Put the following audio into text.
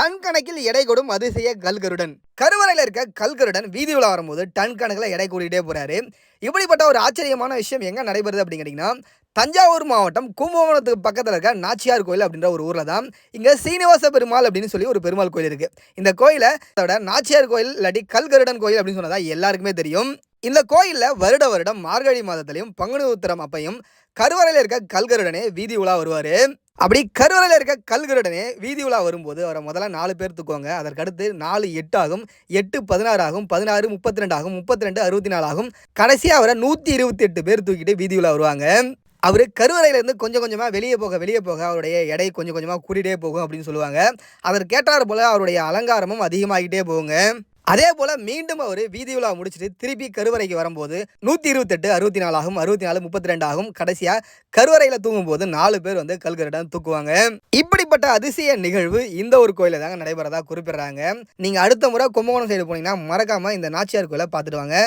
Ton கணக்கில் எடை கொடும் அதிசய கல்கருடன். கருவறையில் இருக்க கல்கருடன் வீதி உலா வரும்போது டன் கணக்கில் எடை கூட்டிகிட்டே போறாரு. இப்படிப்பட்ட ஒரு ஆச்சரியமான விஷயம் எங்க நடைபெறுது அப்படின்னு கேட்டீங்கன்னா, தஞ்சாவூர் மாவட்டம் கும்பகோணத்துக்கு பக்கத்தில் இருக்க நாச்சியார் கோயில் அப்படின்ற ஒரு ஊரில் தான் இங்கே சீனிவாச பெருமாள் அப்படின்னு சொல்லி ஒரு பெருமாள் கோயில் இருக்கு. இந்த கோயிலை நாச்சியார் கோயில் இல்லாட்டி கல்கருடன் கோயில் அப்படின்னு சொன்னதா எல்லாருக்குமே தெரியும். இந்த கோயிலில் வருட வருடம் மார்கழி மாதத்திலையும் பங்குனி உத்திரம் அப்பையும் கருவறையில் இருக்க கல்கருடனே வீதி உலா வருவார். அப்படி கருவறையில் இருக்க கல்கருடனே வீதி உலா வரும்போது அவரை முதல்ல 4 பேர் தூக்குவாங்க. அதற்கடுத்து 4 8 ஆகும், 8 16 ஆகும், 16 32 ஆகும், 32 64 ஆகும். கடைசியாக அவரை 128 பேர் தூக்கிட்டு வீதி உலா வருவாங்க. அவர் கருவறையிலேருந்து கொஞ்சம் கொஞ்சமாக வெளியே போக அவருடைய எடை கொஞ்சம் கொஞ்சமாக கூட்டிகிட்டே போகும் அப்படின்னு சொல்லுவாங்க. அதற்கேற்றார் போல் அவருடைய அலங்காரமும் அதிகமாகிட்டே போகுங்க. அதே போல் மீண்டும் அவர் வீதி உலா முடிச்சுட்டு திருப்பி கருவறைக்கு வரும்போது 128 64 ஆகும், 64 32 ஆகும். கடைசியாக கருவறையில் தூங்கும்போது 4 பேர் வந்து கல்கருடன் தூக்குவாங்க. இப்படிப்பட்ட அதிசய நிகழ்வு இந்த ஒரு கோயிலில் தாங்க நடைபெறதா குறிப்பிடுறாங்க. நீங்கள் அடுத்த முறை கும்பகோணம் சைடு போனீங்கன்னா மறக்காமல் இந்த நாச்சியார் கோயிலை பார்த்துட்டு வாங்க.